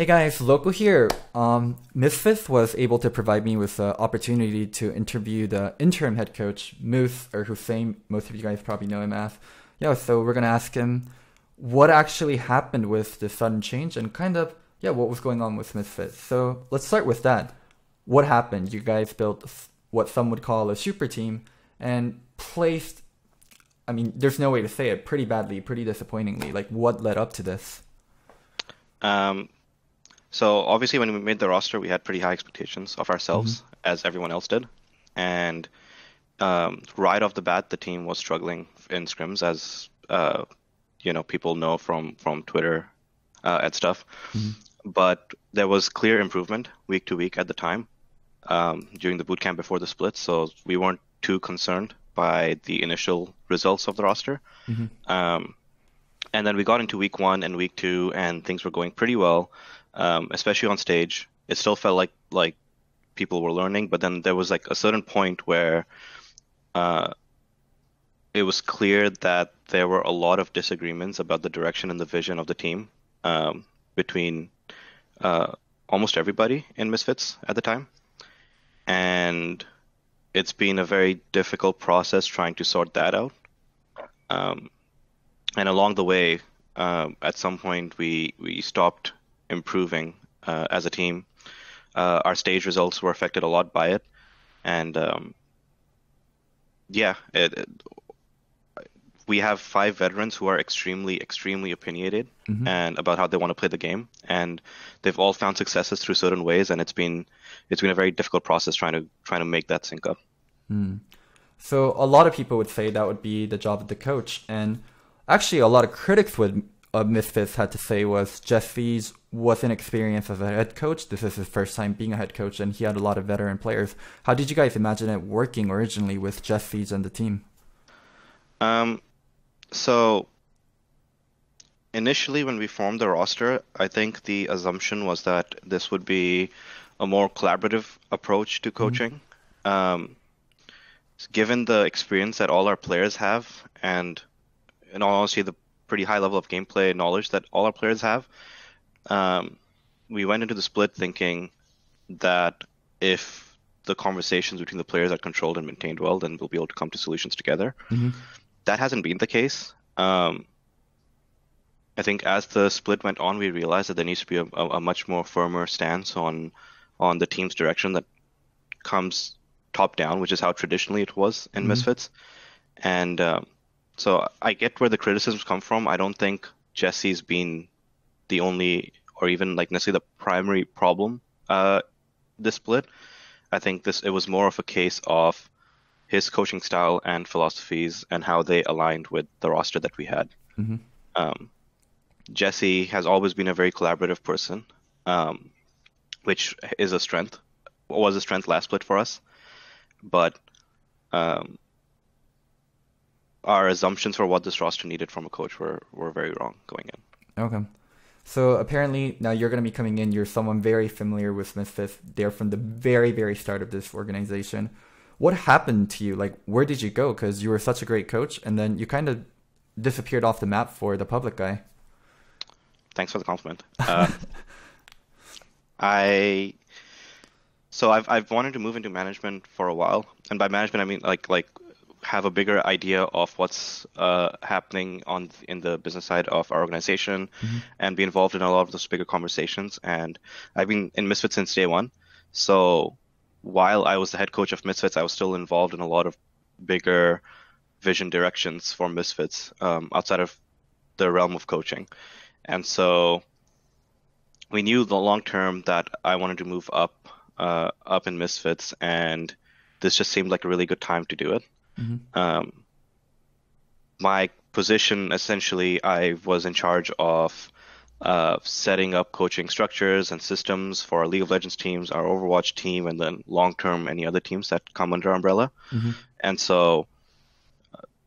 Hey guys, Loco here. Misfit was able to provide me with the opportunity to interview the interim head coach, Moose, or Hussein. Most of you guys probably know him as. Yeah, so we're going to ask him what actually happened with the sudden change and kind of, yeah, what was going on with Misfit. So let's start with that. What happened? You guys built what some would call a super team and placed, I mean, there's no way to say it, pretty badly, pretty disappointingly. Like, what led up to this? Um, so obviously when we made the roster, we had pretty high expectations of Hmm. ourselves, as everyone else did. And right off the bat, the team was struggling in scrims, as people know from Twitter and stuff. Hmm. But there was clear improvement week to week at the time during the boot camp before the split, so we weren't too concerned by the initial results of the roster. Hmm. Um, And then we got into week one and week two, and things were going pretty well, especially on stage. It still felt like people were learning, but then there was like a certain point where uh, it was clear that there were a lot of disagreements about the direction and the vision of the team between uh, almost everybody in Misfits at the time. And it's been a very difficult process trying to sort that out. Um, and along the way, at some point, we stopped improving as a team. Our stage results were affected a lot by it, and yeah, we have five veterans who are extremely opinionated Hmm. and about how they want to play the game, and they've all found successes through certain ways, and it's been a very difficult process trying to make that sync up. So a lot of people would say that would be the job of the coach, and actually a lot of critics would of Misfits had to say was Jesse's wasn't experienced as a head coach. This is his first time being a head coach, and he had a lot of veteran players. How did you guys imagine it working originally with Jesse's and the team? Um, so initially, when we formed the roster, I think the assumption was that this would be a more collaborative approach to Hmm. coaching. Um, Given the experience that all our players have, and in all honesty, the pretty high level of gameplay knowledge that all our players have, um, we went into the split thinking that if the conversations between the players are controlled and maintained well, then we'll be able to come to solutions together. Hmm. That hasn't been the case. I think as the split went on, we realized that there needs to be a much more firmer stance on the team's direction that comes top down, which is how traditionally it was in Hmm. Misfits. And so I get where the criticisms come from. I don't think Jesse's been the only or even like necessarily the primary problem this split. I think this it was more of a case of his coaching style and philosophies and how they aligned with the roster that we had. Hmm. Um, Jesse has always been a very collaborative person, um, which is a strength, was a strength last split for us. But um, our assumptions for what this roster needed from a coach were very wrong going in. Okay. So apparently now you're going to be coming in. You're someone very familiar with Misfits. They're from the very, very start of this organization. What happened to you? Like, where did you go? Because you were such a great coach, and then you kind of disappeared off the map for the public guy. Thanks for the compliment. I so I've wanted to move into management for a while, and by management I mean like have a bigger idea of what's happening on in the business side of our organization, Hmm. and be involved in a lot of those bigger conversations. And I've been in Misfits since day one, so while I was the head coach of Misfits, I was still involved in a lot of bigger vision directions for Misfits outside of the realm of coaching. And so we knew the long term that I wanted to move up in Misfits, and this just seemed like a really good time to do it. Hmm. Um, my position essentially, I was in charge of setting up coaching structures and systems for our League of Legends teams, our Overwatch team, and then long term any other teams that come under our umbrella. Hmm. And so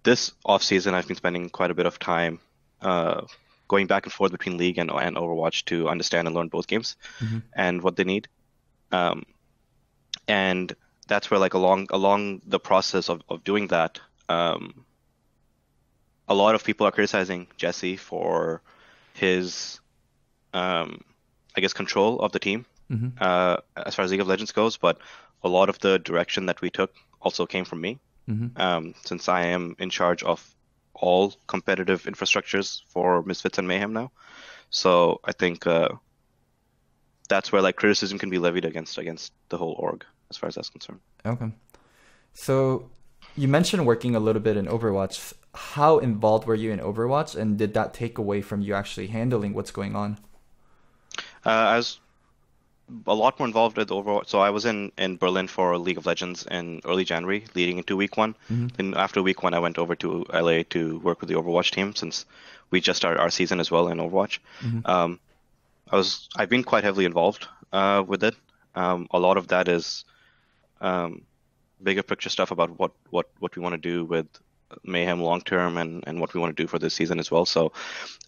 this off season, I've been spending quite a bit of time uh, going back and forth between League and Overwatch to understand and learn both games Hmm. and what they need. Um, and that's where like along the process of doing that, um, a lot of people are criticizing Jesse for his um, I guess, control of the team Mm-hmm. as far as League of Legends goes, but a lot of the direction that we took also came from me, Mm-hmm. since I am in charge of all competitive infrastructures for Misfits and Mayhem now. So I think that's where like criticism can be levied against the whole org, as far as that's concerned. Okay. So you mentioned working a little bit in Overwatch. How involved were you in Overwatch, and did that take away from you actually handling what's going on? I was a lot more involved with Overwatch. So I was in Berlin for League of Legends in early January, leading into week one. Mm-hmm. Then after week one, I went over to LA to work with the Overwatch team since we just started our season as well in Overwatch. Mm-hmm. I've been quite heavily involved with it. A lot of that is bigger picture stuff about what we want to do with Mayhem long term and what we want to do for this season as well. So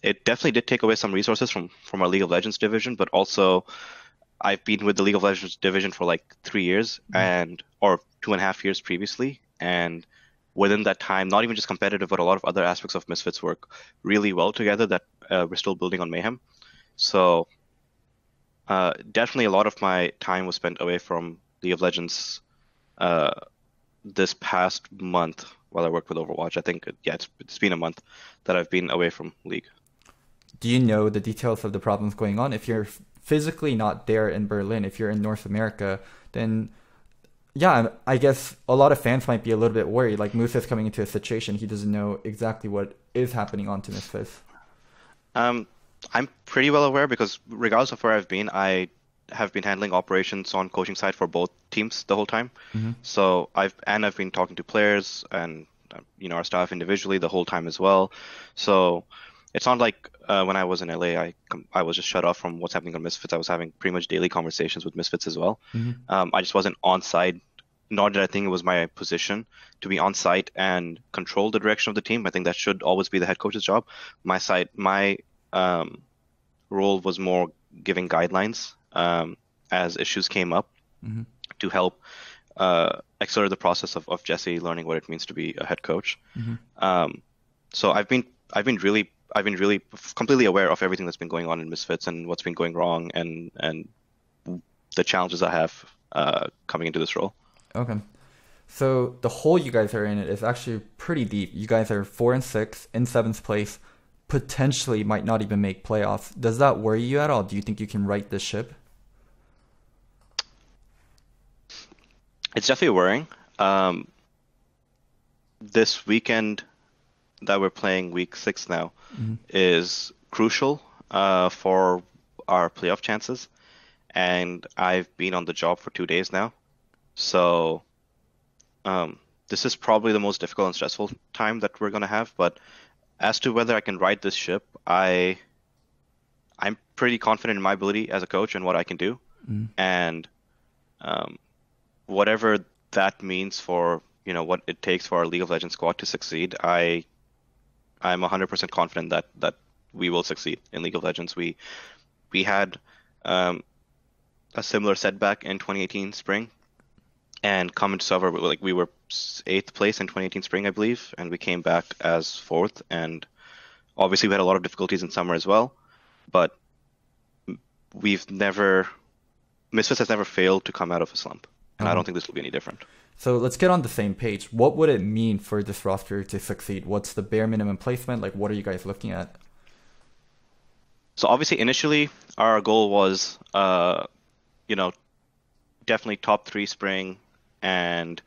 it definitely did take away some resources from our League of Legends division, but also I've been with the League of Legends division for like 3 years or 2.5 years previously, and within that time, not even just competitive, but a lot of other aspects of Misfits work really well together that we're still building on Mayhem. So definitely a lot of my time was spent away from League of Legends this past month while I worked with Overwatch. I think, it's been a month that I've been away from League. Do you know the details of the problems going on? If you're physically not there in Berlin, if you're in North America, then yeah, I guess a lot of fans might be a little bit worried. Like Moose is coming into a situation he doesn't know exactly what is happening on to Misfits. I'm pretty well aware because regardless of where I've been, I have been handling operations on coaching side for both teams the whole time. Mm-hmm. So I've been talking to players and our staff individually the whole time as well. So it's not like when I was in LA, I was just shut off from what's happening on Misfits. I was having pretty much daily conversations with Misfits as well. Mm-hmm. I just wasn't on site, nor did I think it was my position to be on site and control the direction of the team. I think that should always be the head coach's job. My role was more giving guidelines as issues came up Mm-hmm. to help accelerate the process of Jesse learning what it means to be a head coach. Mm-hmm. So I've been really completely aware of everything that's been going on in Misfits and what's been going wrong and the challenges I have coming into this role. Okay. So the hole you guys are in is actually pretty deep. You guys are 4-6 in 7th place, potentially might not even make playoffs. Does that worry you at all? Do you think you can right this ship? It's definitely worrying. This weekend that we're playing, week 6 now, is crucial for our playoff chances. And I've been on the job for 2 days now. So this is probably the most difficult and stressful time that we're going to have. But as to whether I can right this ship, I'm pretty confident in my ability as a coach and what I can do. And whatever that means for what it takes for our League of Legends squad to succeed, I'm 100% confident that we will succeed in League of Legends. We had a similar setback in 2018 spring, and come into summer like we were 8th place in 2018 spring, I believe, and we came back as 4th. And obviously we had a lot of difficulties in summer as well, but Misfits has never failed to come out of a slump. And I don't think this will be any different. So let's get on the same page. What would it mean for this roster to succeed? What's the bare minimum placement? Like, what are you guys looking at? So obviously, initially, our goal was, definitely top 3 spring and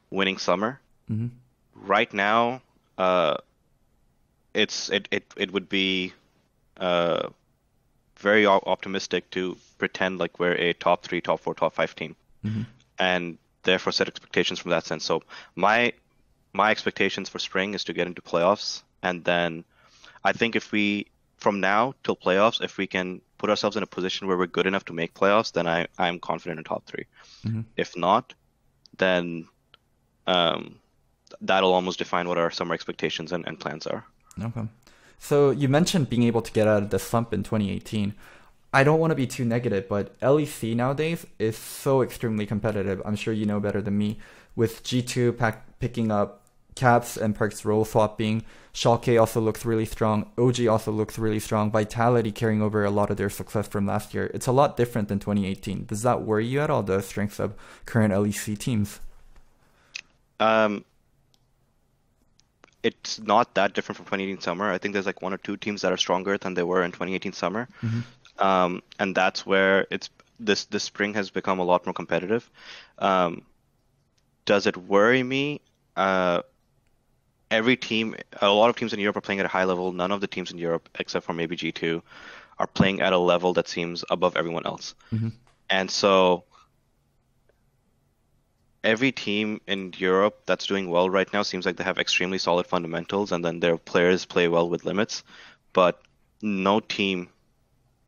winning summer. Mm-hmm. Right now, it would be very optimistic to pretend like we're a top 3, top 4, top 5 team. Mm-hmm. And therefore set expectations from that sense. So my expectations for spring is to get into playoffs, and then I think from now till playoffs, if we can put ourselves in a position where we're good enough to make playoffs, then I'm confident in top 3. Mm-hmm. If not, then that'll almost define what our summer expectations and plans are. Okay. So you mentioned being able to get out of the slump in 2018. I don't want to be too negative, but LEC nowadays is so extremely competitive. I'm sure you know better than me. With G2 picking up Caps and Park's role swapping. Schalke also looks really strong. OG also looks really strong. Vitality carrying over a lot of their success from last year. It's a lot different than 2018. Does that worry you at all, the strengths of current LEC teams? Um, it's not that different from 2018 summer. I think there's like one or two teams that are stronger than they were in 2018 summer. Hmm. And that's where this spring has become a lot more competitive. Um, does it worry me? Uh, every team, a lot of teams in Europe are playing at a high level. None of the teams in Europe, except for maybe G2, are playing at a level that seems above everyone else. Hmm. And so every team in Europe that's doing well right now seems like they have extremely solid fundamentals, and then their players play well with limits. But no team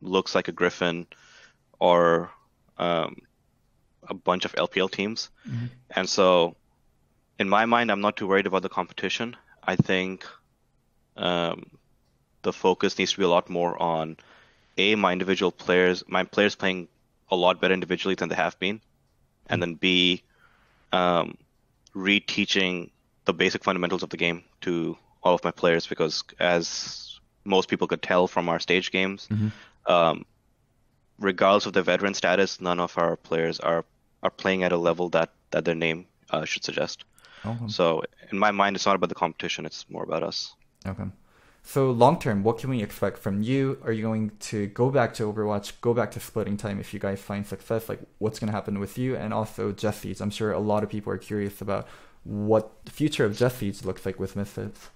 looks like a Griffin or um, a bunch of LPL teams. Hmm. And so, in my mind, I'm not too worried about the competition. I think um, the focus needs to be a lot more on my players playing a lot better individually than they have been, and then B, um, reteaching the basic fundamentals of the game to all of my players because, as most people could tell from our stage games, Hmm. um, regardless of their veteran status, none of our players are playing at a level that their name should suggest. Okay. So in my mind, it's not about the competition; it's more about us. Okay. So long term, what can we expect from you? Are you going to go back to Overwatch, go back to splitting time if you guys find success? Like, what's going to happen with you and also Jesse's? I'm sure a lot of people are curious about what the future of Jesse's looks like with Misfits.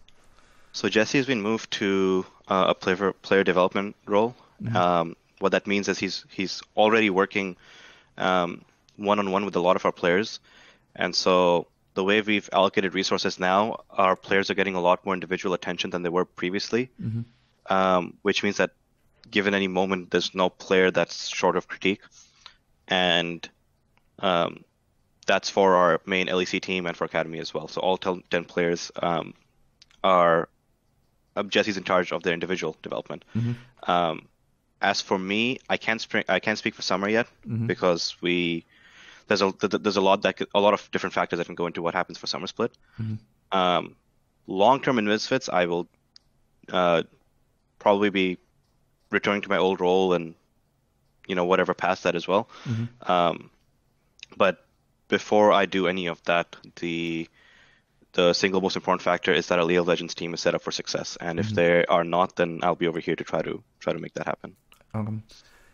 So Jesse has been moved to a player development role. Hmm. What that means is he's already working one on one with a lot of our players, and so the way we've allocated resources now, our players are getting a lot more individual attention than they were previously, Hmm. which means that given any moment, there's no player that's short of critique, and um, that's for our main LEC team and for Academy as well. So all 10 players are Jesse's in charge of their individual development. Hmm. Um, as for me, I can't speak for summer yet Hmm. because there's a lot a lot of different factors that can go into what happens for summer split. Hmm. Um, long term in Misfits, I will uh, probably be returning to my old role and whatever past that as well. Hmm. Um, but before I do any of that, the single most important factor is that a League of Legends team is set up for success, and if Hmm. they are not, then I'll be over here to try to make that happen. Okay.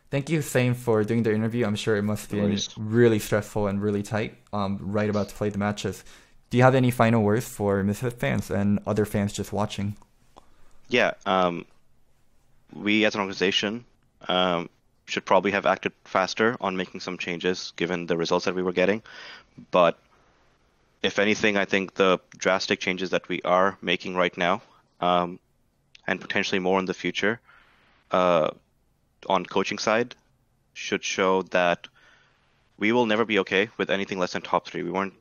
Thank you, Same, for doing the interview. I'm sure it must No be worries. really stressful and really tight. Right about to play the matches. Do you have any final words for Misfit fans and other fans just watching? Yeah, we as an organization should probably have acted faster on making some changes given the results that we were getting. But if anything, I think the drastic changes that we are making right now, um, and potentially more in the future, uh, on coaching side, should show that we will never be okay with anything less than top three. We weren't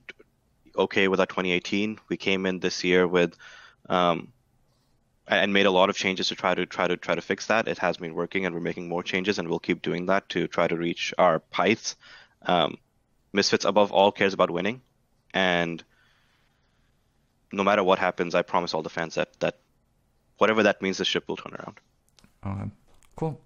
okay with that 2018. We came in this year with um, and made a lot of changes to try to fix that. It has been working, and we're making more changes, and we'll keep doing that to try to reach our heights. Um, Misfits above all cares about winning, and no matter what happens, I promise all the fans that whatever that means, the ship will turn around. Cool.